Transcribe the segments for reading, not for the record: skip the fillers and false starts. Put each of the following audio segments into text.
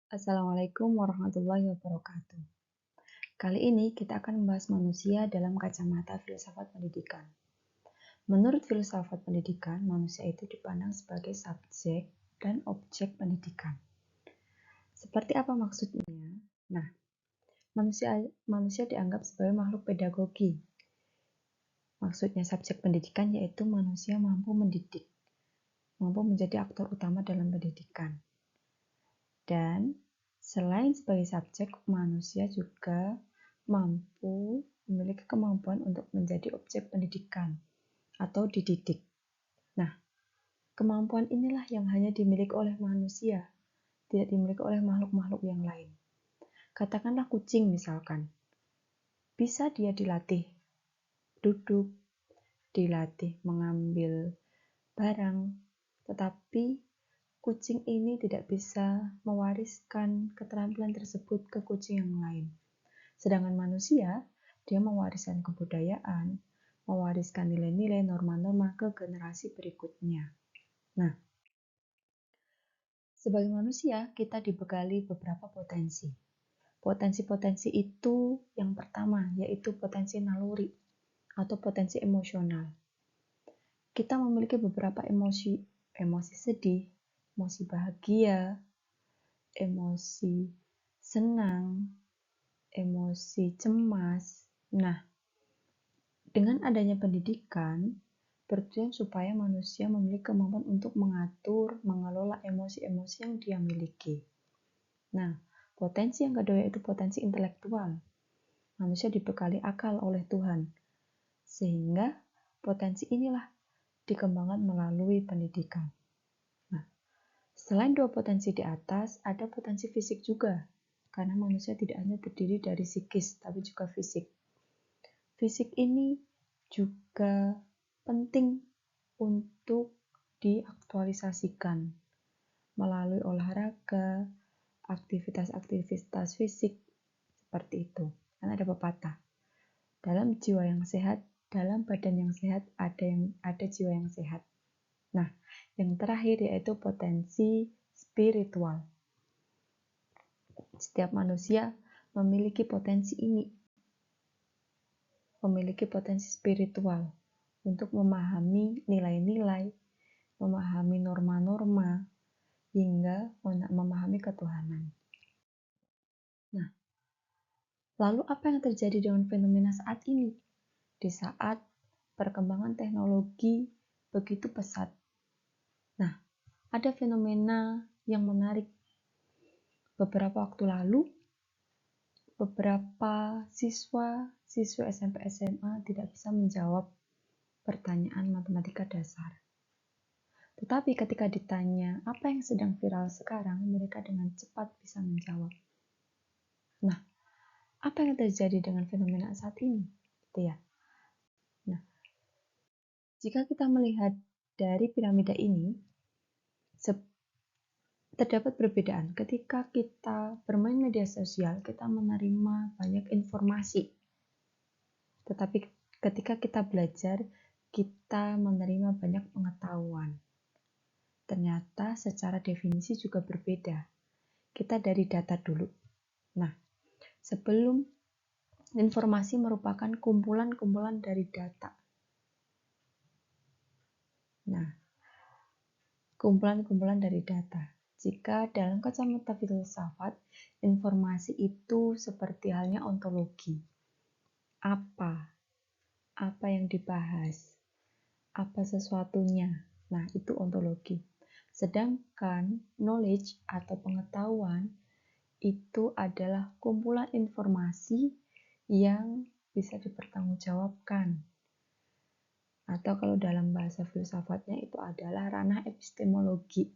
Assalamualaikum warahmatullahi wabarakatuh. Kali ini kita akan membahas manusia dalam kacamata filsafat pendidikan. Menurut filsafat pendidikan, manusia itu dipandang sebagai subjek dan objek pendidikan. Seperti apa maksudnya? Nah, manusia dianggap sebagai makhluk pedagogi. Maksudnya subjek pendidikan yaitu manusia mampu mendidik, mampu menjadi aktor utama dalam pendidikan. Dan selain sebagai subjek, manusia juga memiliki kemampuan untuk menjadi objek pendidikan atau dididik. Nah, kemampuan inilah yang hanya dimiliki oleh manusia, tidak dimiliki oleh makhluk-makhluk yang lain. Katakanlah kucing misalkan, bisa dia dilatih duduk, dilatih mengambil barang, tetapi kucing ini tidak bisa mewariskan keterampilan tersebut ke kucing yang lain. Sedangkan manusia, dia mewariskan kebudayaan, mewariskan nilai-nilai, norma-norma ke generasi berikutnya. Nah, sebagai manusia, kita dibekali beberapa potensi. Potensi-potensi itu yang pertama, yaitu potensi naluri atau potensi emosional. Kita memiliki beberapa emosi sedih, emosi bahagia, emosi senang, emosi cemas. Nah, dengan adanya pendidikan, bertujuan supaya manusia memiliki kemampuan untuk mengatur, mengelola emosi-emosi yang dia miliki. Nah, potensi yang kedua yaitu potensi intelektual. Manusia dibekali akal oleh Tuhan, sehingga potensi inilah dikembangkan melalui pendidikan. Nah, selain dua potensi di atas, ada potensi fisik juga, karena manusia tidak hanya terdiri dari psikis, tapi juga fisik. Fisik ini juga penting untuk diaktualisasikan melalui olahraga, aktivitas-aktivitas fisik seperti itu. Karena ada pepatah, dalam jiwa yang sehat, dalam badan yang sehat, ada jiwa yang sehat. Nah, yang terakhir yaitu potensi spiritual. Setiap manusia memiliki potensi ini, memiliki potensi spiritual untuk memahami nilai-nilai, memahami norma-norma, hingga memahami ketuhanan. Nah, lalu apa yang terjadi dengan fenomena saat ini? Di saat perkembangan teknologi begitu pesat. Nah, ada fenomena yang menarik. Beberapa waktu lalu, beberapa siswa SMP SMA tidak bisa menjawab pertanyaan matematika dasar. Tetapi ketika ditanya apa yang sedang viral sekarang, mereka dengan cepat bisa menjawab. Nah, apa yang terjadi dengan fenomena saat ini? Gitu ya. Nah, jika kita melihat dari piramida ini, terdapat perbedaan. Ketika kita bermain media sosial, kita menerima banyak informasi. Tetapi ketika kita belajar, kita menerima banyak pengetahuan. Ternyata secara definisi juga berbeda. Kita dari data dulu. Nah, sebelum informasi merupakan kumpulan-kumpulan dari data. Nah, kumpulan-kumpulan dari data. Jika dalam kacamata filsafat, informasi itu seperti halnya ontologi. Apa yang dibahas, apa sesuatunya. Nah, itu ontologi. Sedangkan knowledge atau pengetahuan itu adalah kumpulan informasi yang bisa dipertanggungjawabkan. Atau kalau dalam bahasa filsafatnya itu adalah ranah epistemologi.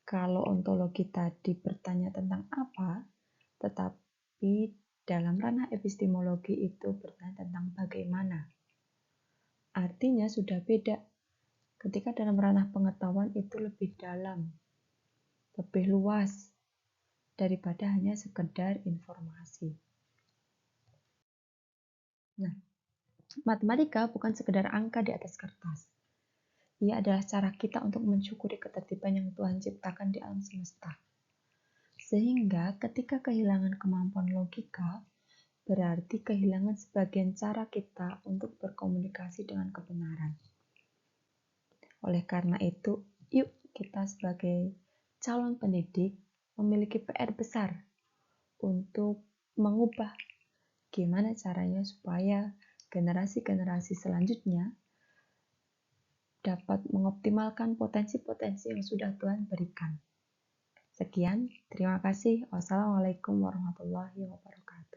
Kalau ontologi tadi bertanya tentang apa, tetapi dalam ranah epistemologi itu bertanya tentang bagaimana. Artinya sudah beda. Ketika dalam ranah pengetahuan itu lebih dalam, lebih luas daripada hanya sekedar informasi. Nah, matematika bukan sekedar angka di atas kertas. Ia adalah cara kita untuk mensyukuri ketertiban yang Tuhan ciptakan di alam semesta. Sehingga ketika kehilangan kemampuan logika, berarti kehilangan sebagian cara kita untuk berkomunikasi dengan kebenaran. Oleh karena itu, yuk kita sebagai calon pendidik memiliki PR besar untuk mengubah gimana caranya supaya generasi-generasi selanjutnya dapat mengoptimalkan potensi-potensi yang sudah Tuhan berikan. Sekian, terima kasih. Wassalamualaikum warahmatullahi wabarakatuh.